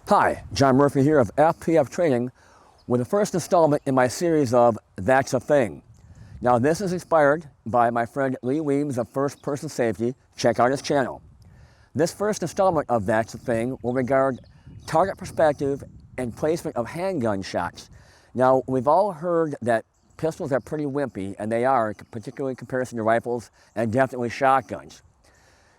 Hi, John Murphy here of FPF Training with the first installment in my series of That's a Thing. Now this is inspired by my friend Lee Weems of First Person Safety. Check out his channel. This first installment of That's a Thing will regard target perspective and placement of handgun shots. Now we've all heard that pistols are pretty wimpy, and they are, particularly in comparison to rifles and definitely shotguns.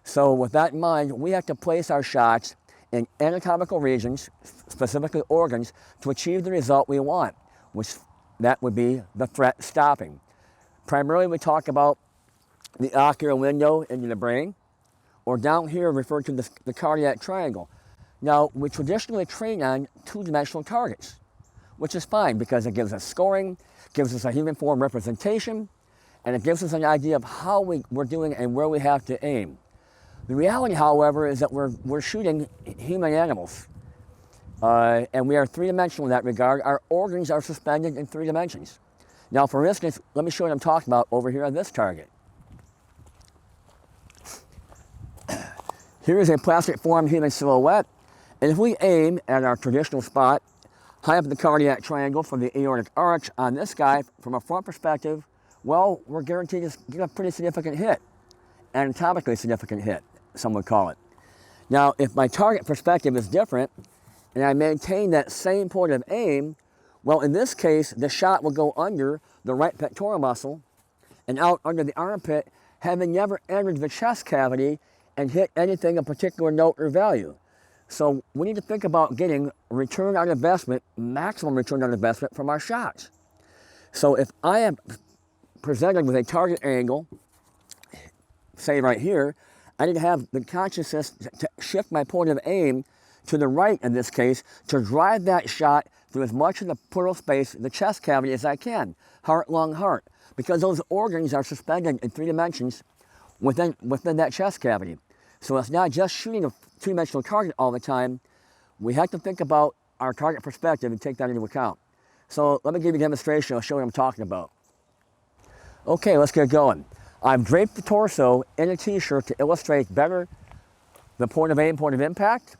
So with that in mind, we have to place our shots in anatomical regions, specifically organs, to achieve the result we want, which that would be the threat stopping. Primarily we talk about the ocular window into the brain, or down here referred to the cardiac triangle. Now we traditionally train on two-dimensional targets, which is fine because it gives us scoring, gives us a human form representation, and it gives us an idea of how we're doing and where we have to aim. The reality, however, is that we're shooting human animals, and we are three-dimensional in that regard. Our organs are suspended in 3 dimensions. Now, for instance, let me show you what I'm talking about over here on this target. Here is a plastic form human silhouette, and if we aim at our traditional spot, high up in the cardiac triangle from the aortic arch on this guy from a front perspective, well, we're guaranteed to get a pretty significant hit, anatomically significant hit, some would call it. Now, if my target perspective is different, and I maintain that same point of aim, well, in this case, the shot will go under the right pectoral muscle and out under the armpit, having never entered the chest cavity and hit anything of particular note or value. So we need to think about getting return on investment, maximum return on investment from our shots. So if I am presented with a target angle, say right here, I need to have the consciousness to shift my point of aim to the right in this case to drive that shot through as much of the pleural space, the chest cavity, as I can, heart, lung, heart, because those organs are suspended in 3 dimensions within that chest cavity. So it's not just shooting a two-dimensional target all the time. We have to think about our target perspective and take that into account. So let me give you a demonstration. I'll show you what I'm talking about. Okay, let's get going. I've draped the torso in a t-shirt to illustrate better the point of aim, point of impact.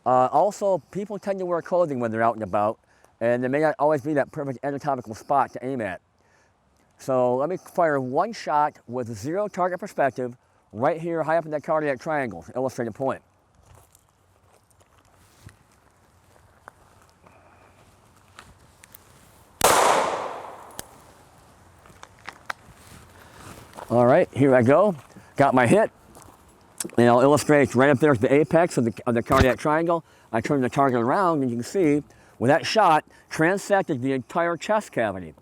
Also, people tend to wear clothing when they're out and about, and there may not always be that perfect anatomical spot to aim at. So let me fire one shot with 0 target perspective right here high up in that cardiac triangle to illustrate a point. All right, here I go. Got my hit, and I'll illustrate right up there at the apex of the cardiac triangle. I turn the target around, and you can see with that shot transected the entire chest cavity.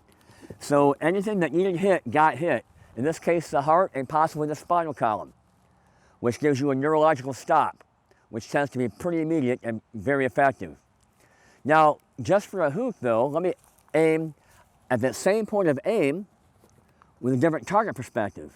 So anything that needed hit got hit. In this case, the heart and possibly the spinal column, which gives you a neurological stop, which tends to be pretty immediate and very effective. Now, just for a hoot though, let me aim at that same point of aim with a different target perspective.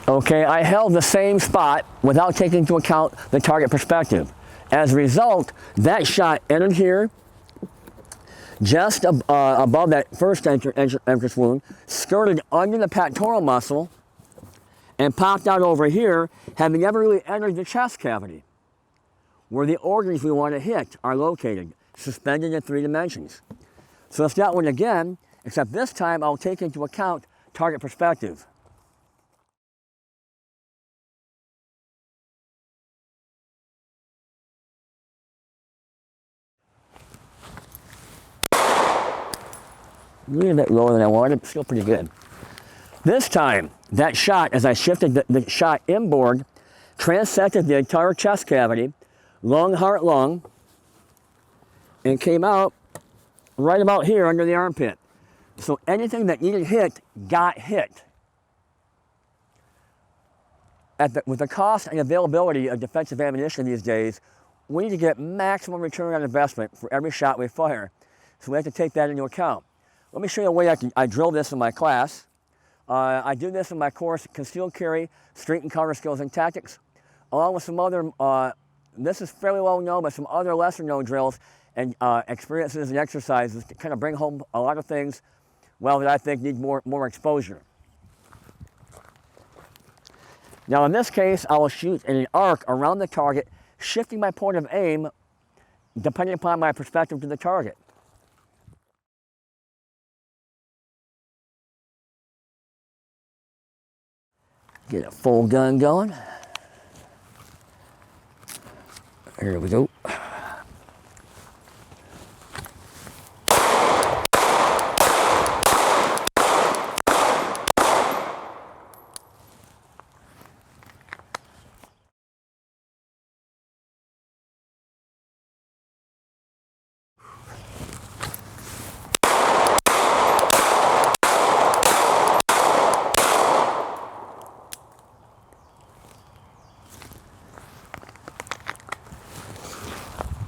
Okay, I held the same spot without taking into account the target perspective. As a result, that shot entered here, just above that first entrance wound, skirted under the pectoral muscle, and popped out over here, having never really entered the chest cavity, where the organs we want to hit are located, suspended in 3 dimensions. So it's that one again, except this time I'll take into account target perspective. A little bit lower than I wanted, still pretty good. This time, that shot, as I shifted the shot inboard, transected the entire chest cavity, lung, heart, lung, and came out right about here under the armpit. So anything that needed hit got hit. With the cost and availability of defensive ammunition these days, we need to get maximum return on investment for every shot we fire. So we have to take that into account. Let me show you a way I drill this in my class. I do this in my course, Concealed Carry, Street and Counter Skills and Tactics, along with some other this is fairly well known, but some other lesser known drills and experiences and exercises to kind of bring home a lot of things, well, that I think need more exposure. Now in this case, I will shoot in an arc around the target, shifting my point of aim depending upon my perspective to the target. Get a full gun going. Here we go.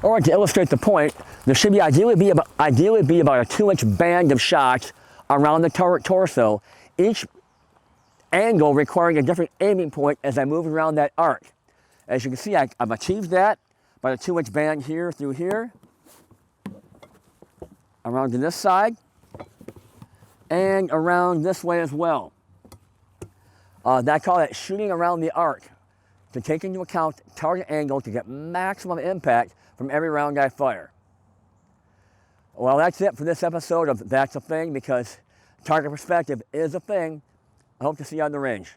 Or to illustrate the point, there should ideally be about a 2-inch band of shots around the torso, each angle requiring a different aiming point as I move around that arc. As you can see, I've achieved that by the 2-inch band here through here, around to this side, and around this way as well. I call it shooting around the arc, to take into account target angle to get maximum impact from every round I fire. Well, that's it for this episode of That's a Thing, because target perspective is a thing. I hope to see you on the range.